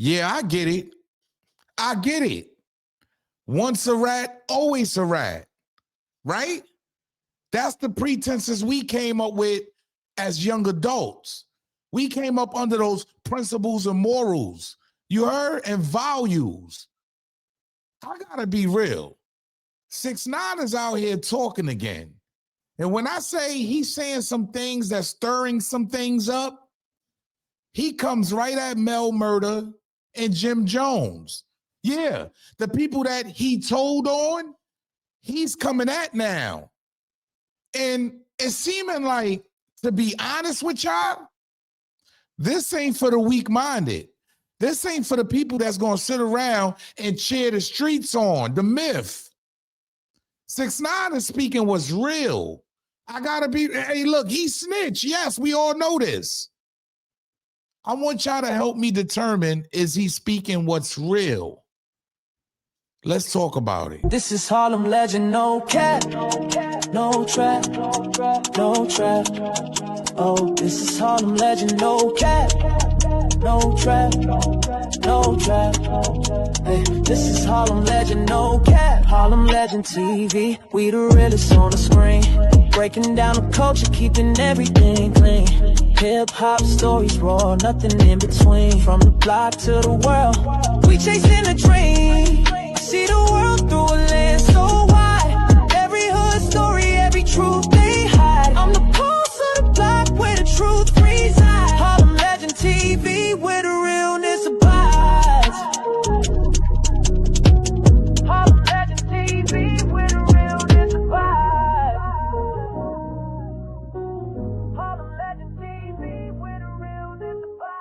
Yeah, I get it. I get it. Once a rat, always a rat, right? That's the pretenses we came up with as young adults. We came up under those principles and morals, you heard, and values. I gotta be real. 6ix9ine is out here talking again. And when I say he's saying some things that's stirring some things up, he comes right at Mel Murda and Jim Jones. Yeah, the people that he told on, he's coming at now. And it's seeming like, to be honest with y'all, this ain't for the weak-minded. This ain't for the people that's going to sit around and cheer the streets on, the myth. 6ix9ine is speaking what's real. I got to be, hey, look, he snitched. Yes, we all know this. I want y'all to help me determine, is he speaking what's real? Let's talk about it. This is Harlem legend, no cap, no trap, no trap. Oh, this is Harlem legend, no cap, no trap, no trap. Hey, this is Harlem legend, no cap. Harlem legend TV, we the realest on the screen. Breaking down the culture, keeping everything clean. Hip-hop stories raw, nothing in between. From the block to the world, we chasing a dream. See the world through a lens so wide. Every hood story, every truth they hide. I'm the pulse of the block where the truth resides. Harlem legend TV where the realness abides. Harlem legend TV where the realness abides. Harlem legend TV where the realness abides.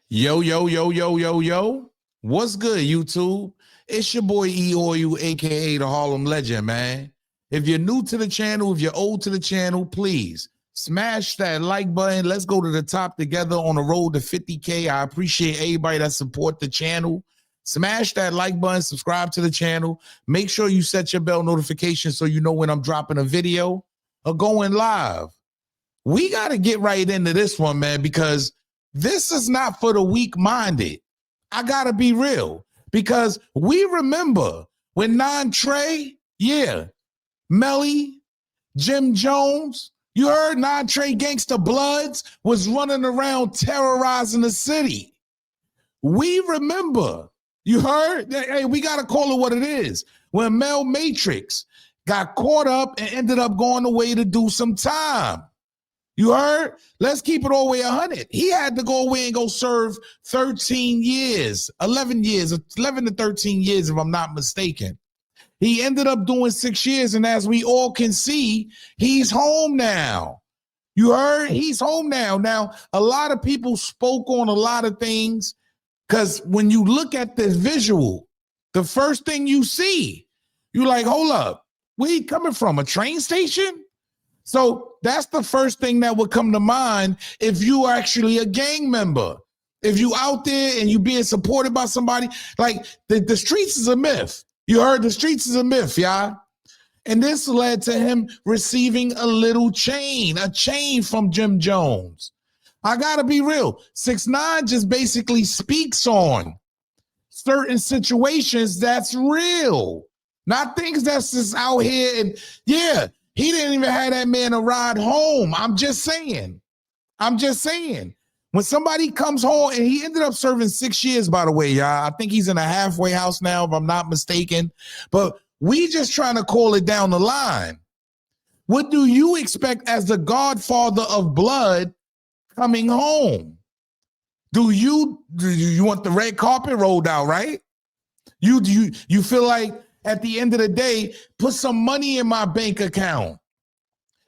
Yo, yo, yo, yo, yo, yo. What's good, YouTube? It's your boy E-Oil, aka the Harlem Legend, man. If you're new to the channel, if you're old to the channel, please smash that like button. Let's go to the top together on the road to 50K. I appreciate everybody that support the channel. Smash that like button, subscribe to the channel. Make sure you set your bell notification so you know when I'm dropping a video or going live. We got to get right into this one, man, because this is not for the weak-minded. I got to be real, because we remember when Trey, yeah, Melly, Jim Jones, you heard Trey Gangsta Bloods was running around terrorizing the city. We remember, you heard, hey, we got to call it what it is. When Mel Matrix got caught up and ended up going away to do some time. You heard? Let's keep it all the way 100. He had to go away and go serve 13 years, 11 years, 11 to 13 years, if I'm not mistaken. He ended up doing 6 years, and as we all can see, he's home now. You heard? He's home now. Now, a lot of people spoke on a lot of things, because when you look at this visual, the first thing you see, you're like, hold up, where he coming from, a train station? So that's the first thing that would come to mind if you are actually a gang member. If you out there and you being supported by somebody, like the streets is a myth. You heard, the streets is a myth, y'all. And this led to him receiving a little chain, a chain from Jim Jones. I gotta be real. 6ix9ine just basically speaks on certain situations that's real, not things that's just out here. And yeah, he didn't even have that man a ride home. I'm just saying. When somebody comes home, and he ended up serving 6 years, by the way, y'all. I think he's in a halfway house now, if I'm not mistaken. But we just trying to call it down the line. What do you expect as the godfather of blood coming home? Do you want the red carpet rolled out, right? You feel like, at the end of the day, put some money in my bank account.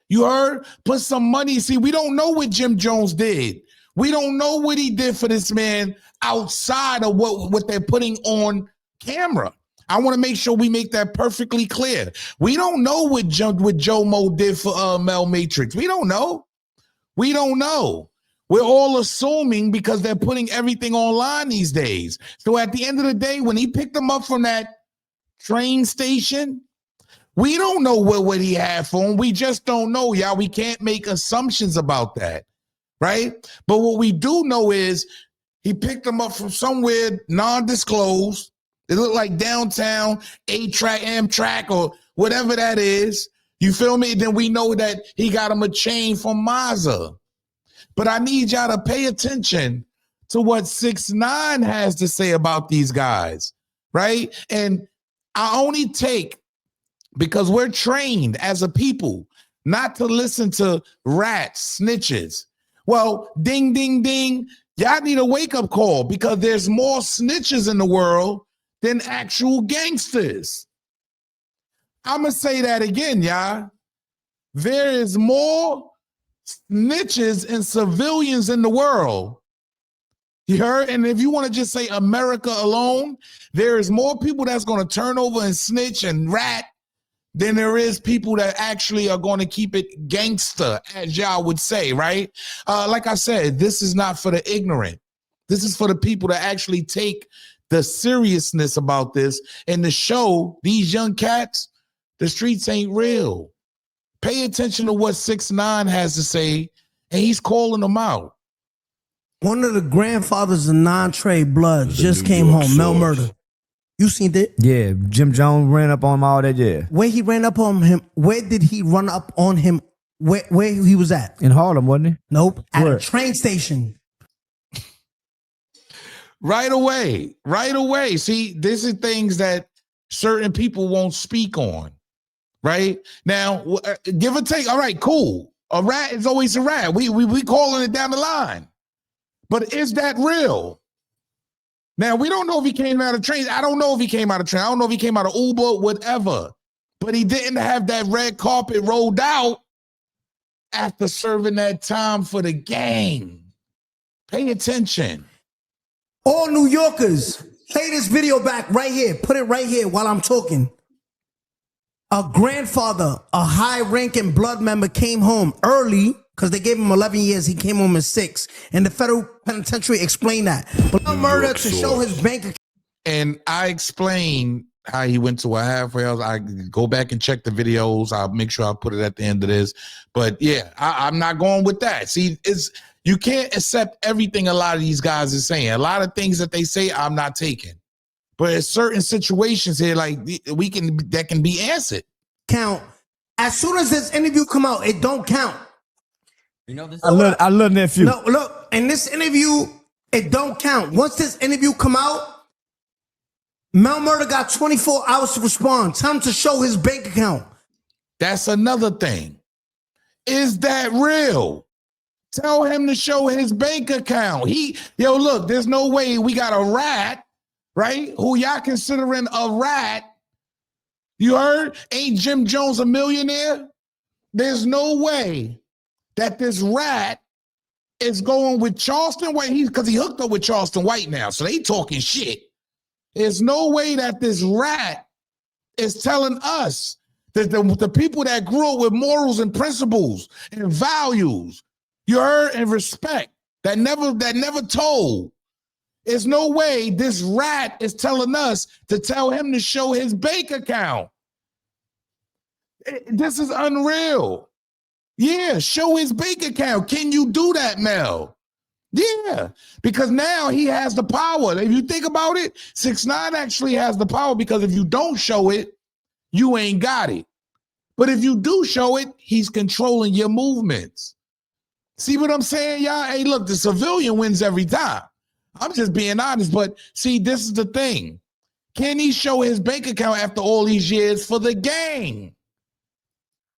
You heard? Put some money. See, we don't know what Jim Jones did. We don't know what he did for this man outside of what they're putting on camera. I want to make sure we make that perfectly clear. We don't know what Joe Mo did for Mel Matrix. We don't know. We don't know. We're all assuming because they're putting everything online these days. So at the end of the day, when he picked them up from that train station, we don't know what he had for him. We just don't know, y'all. We can't make assumptions about that. right? But what we do know is he picked them up from somewhere non-disclosed. It looked like downtown, A-Track, Amtrak, or whatever that is. You feel me? Then we know that he got him a chain from Mazda. But I need y'all to pay attention to what 6ix9ine has to say about these guys, right? And I only take, because we're trained as a people not to listen to rats, snitches. Well, ding, ding, ding. Y'all need a wake-up call, because there's more snitches in the world than actual gangsters. I'm going to say that again, y'all. There is more snitches and civilians in the world. You heard? And if you want to just say America alone, there is more people that's going to turn over and snitch and rat than there is people that actually are going to keep it gangster, as y'all would say, right? Like I said, this is not for the ignorant. This is for the people that actually take the seriousness about this and to show these young cats the streets ain't real. Pay attention to what 6ix9ine has to say, and he's calling them out. One of the grandfathers of non-trade blood just came home, Mel Murda. You seen that? Yeah, Jim Jones ran up on him, all that, yeah. Where he ran up on him, where did he run up on him? Where he was at? In Harlem, wasn't he? Nope, at Where? a train station. Right away, right away. See, this is things that certain people won't speak on, right? Now, give or take, all right, cool. A rat is always a rat. We calling it down the line. But is that real? Now, we don't know if he came out of train. I don't know if he came out of train. I don't know if he came out of Uber, whatever. But he didn't have that red carpet rolled out after serving that time for the gang. Pay attention. All New Yorkers, play this video back right here. Put it right here while I'm talking. A grandfather, a high-ranking blood member, came home early because they gave him 11 years. He came home in 6. And the federal penitentiary explained that. But Mel Murda to show his bank account. And I explained how he went to a halfway house. I go back and check the videos. I'll make sure I put it at the end of this. But yeah, I'm not going with that. See, you can't accept everything a lot of these guys are saying. A lot of things that they say, I'm not taking. But in certain situations here, like that can be answered. Count. As soon as this interview come out, it don't count. You know this. I love nephew. No, look, in this interview, it don't count. Once this interview come out, Mel Murda got 24 hours to respond. Time to show his bank account. That's another thing. Is that real? Tell him to show his bank account. Look, there's no way we got a rat, right? Who y'all considering a rat. You heard? Ain't Jim Jones a millionaire? There's no way that this rat is going with Charleston White. Because he hooked up with Charleston White now. So they talking shit. There's no way that this rat is telling us that the people that grew up with morals and principles and values, you heard, and respect, that never told. There's no way this rat is telling us to tell him to show his bank account. This is unreal. Yeah, show his bank account. Can you do that, Mel? Yeah, because now he has the power. If you think about it, 6ix9ine actually has the power, because if you don't show it, you ain't got it. But if you do show it, he's controlling your movements. See what I'm saying, y'all? Hey, look, the civilian wins every time. I'm just being honest, but see, this is the thing. Can he show his bank account after all these years for the gang?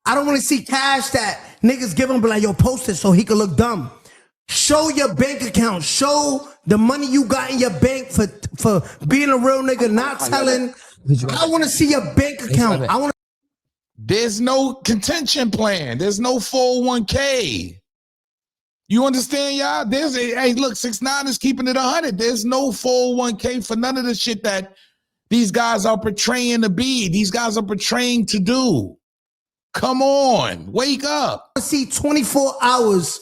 I don't want to see cash that niggas give him, but like, yo, post it so he can look dumb. Show your bank account. Show the money you got in your bank for being a real nigga, not telling. I want to see your bank account. There's no contention plan. There's no 401k. You understand, y'all? Hey, look, 6ix9ine is keeping it 100. There's no 401k for none of the shit that these guys are portraying to be. These guys are portraying to do. Come on, wake up. I see 24 hours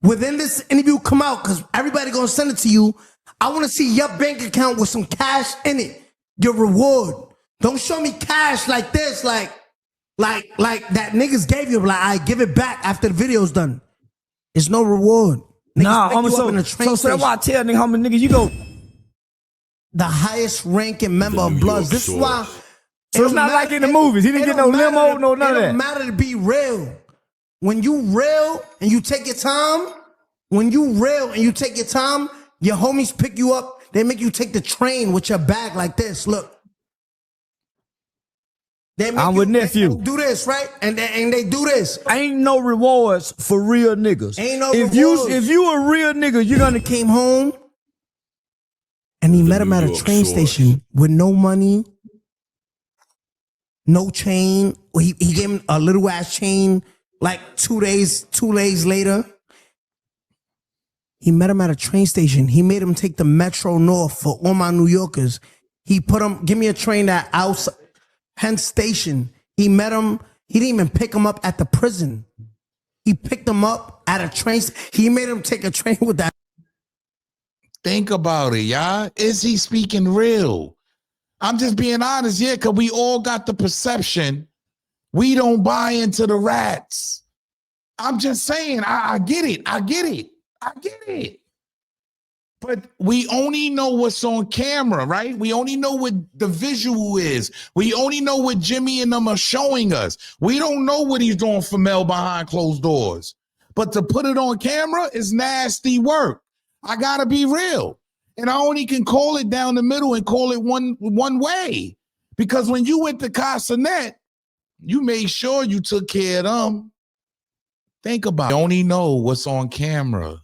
within this interview come out, because everybody gonna send it to you. I want to see your bank account with some cash in it. Your reward. Don't show me cash like this, like that niggas gave you. Like, I give it back after the video's done. It's no reward. Nah, pick I'm you up in a so train that's station. why I tell nigga how many niggas you go. The highest ranking member of Bloods. This is why. So it's not like in the movies. He didn't get no limo, no none of that. It don't matter to be real. When you real and you take your time, your homies pick you up. They make you take the train with your bag like this. Look. I'm with nephew. They do this, right? And they do this. Ain't no rewards for real niggas. Ain't no if rewards. If you a real nigga, you're gonna came home and he met him at a train station with no money, no chain. He gave him a little ass chain like 2 days later. He met him at a train station. He made him take the Metro North for all my New Yorkers. He put him, give me a train at outside Penn Station. He met him. He didn't even pick him up at the prison. He picked him up at a train. He made him take a train with that. Think about it, y'all. Is he speaking real? I'm just being honest, yeah, because we all got the perception we don't buy into the rats. I'm just saying, I get it. I get it. But we only know what's on camera, right? We only know what the visual is. We only know what Jimmy and them are showing us. We don't know what he's doing for Mel behind closed doors. But to put it on camera is nasty work. I gotta be real. And I only can call it down the middle and call it one way. Because when you went to Kai Cenat, you made sure you took care of them. Think about it. You only know what's on camera.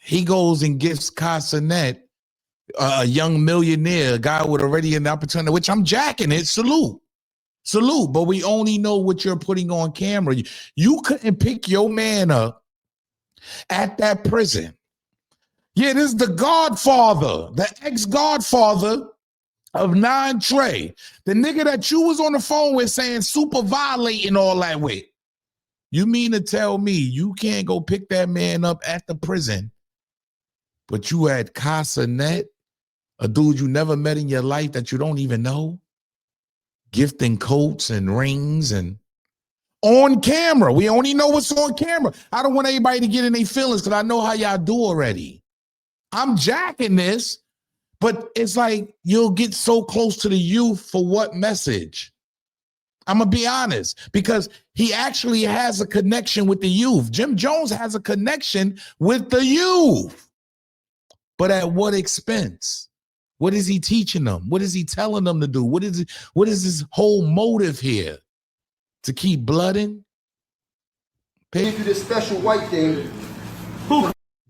He goes and gifts Kai Cenat, a young millionaire, a guy with already an opportunity, which I'm jacking it. Salute. But we only know what you're putting on camera. You couldn't pick your man up at that prison. Yeah, this is the godfather, the ex-godfather of 9 Trey, the nigga that you was on the phone with saying super violating all that with. You mean to tell me you can't go pick that man up at the prison, but you had Kai Cenat, a dude you never met in your life that you don't even know, gifting coats and rings and on camera. We only know what's on camera. I don't want anybody to get in their feelings because I know how y'all do already. I'm jacking this, but it's like you'll get so close to the youth for what message? I'm going to be honest, because he actually has a connection with the youth. Jim Jones has a connection with the youth. But at what expense? What is he teaching them? What is he telling them to do? What is his whole motive here? To keep blooding? Give you this special white thing.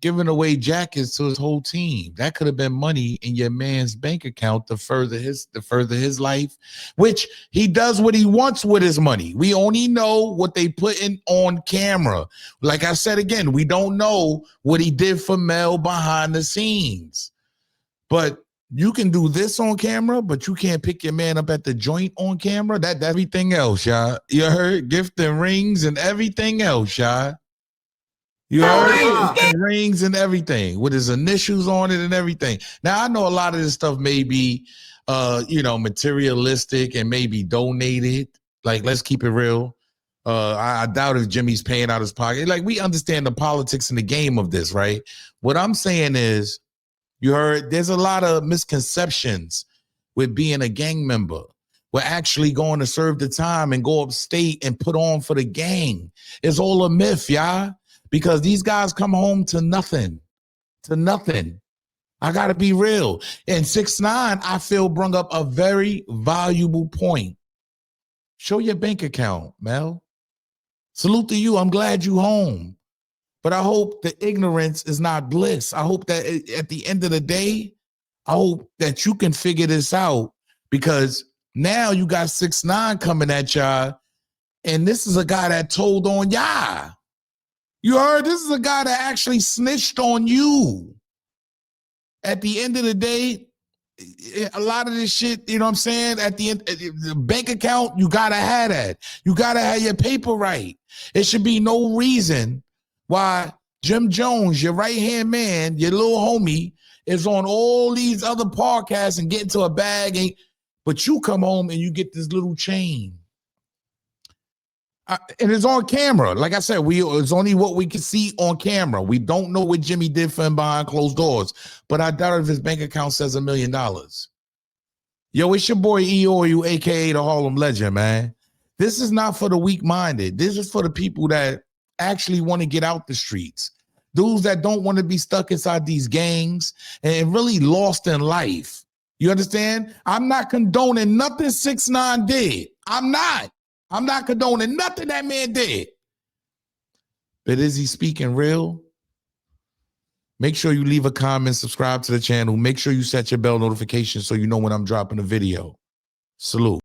Giving away jackets to his whole team. That could have been money in your man's bank account to further his life, which he does what he wants with his money. We only know what they put in on camera. Like I said again, we don't know what he did for Mel behind the scenes. But you can do this on camera, but you can't pick your man up at the joint on camera. That everything else, y'all. You heard? Gift and rings and everything else, y'all. You heard? Rings and everything with his initials on it and everything. Now I know a lot of this stuff may be materialistic and maybe donated. Like, let's keep it real. I doubt if Jimmy's paying out his pocket. Like, we understand the politics and the game of this, right? What I'm saying is, you heard, there's a lot of misconceptions with being a gang member. We're actually going to serve the time and go upstate and put on for the gang. It's all a myth, y'all. Because these guys come home to nothing. I got to be real. And 6ix9ine, I feel, brought up a very valuable point. Show your bank account, Mel. Salute to you. I'm glad you home. But I hope the ignorance is not bliss. I hope that at the end of the day, I hope that you can figure this out. Because now you got 6ix9ine coming at y'all. And this is a guy that told on y'all. You heard? This is a guy that actually snitched on you. At the end of the day, a lot of this shit, you know what I'm saying? At the end, the bank account, you got to have that. You got to have your paper right. It should be no reason why Jim Jones, your right-hand man, your little homie, is on all these other podcasts and get into a bag, but you come home and you get this little chain. And it's on camera. Like I said, it's only what we can see on camera. We don't know what Jimmy did for him behind closed doors, but I doubt if his bank account says $1 million. Yo, it's your boy EOU, aka the Harlem Legend, man. This is not for the weak-minded. This is for the people that actually want to get out the streets. Dudes that don't want to be stuck inside these gangs and really lost in life. You understand? I'm not condoning nothing 6ix9ine did. I'm not condoning nothing that man did. But is he speaking real? Make sure you leave a comment, subscribe to the channel. Make sure you set your bell notification so you know when I'm dropping a video. Salute.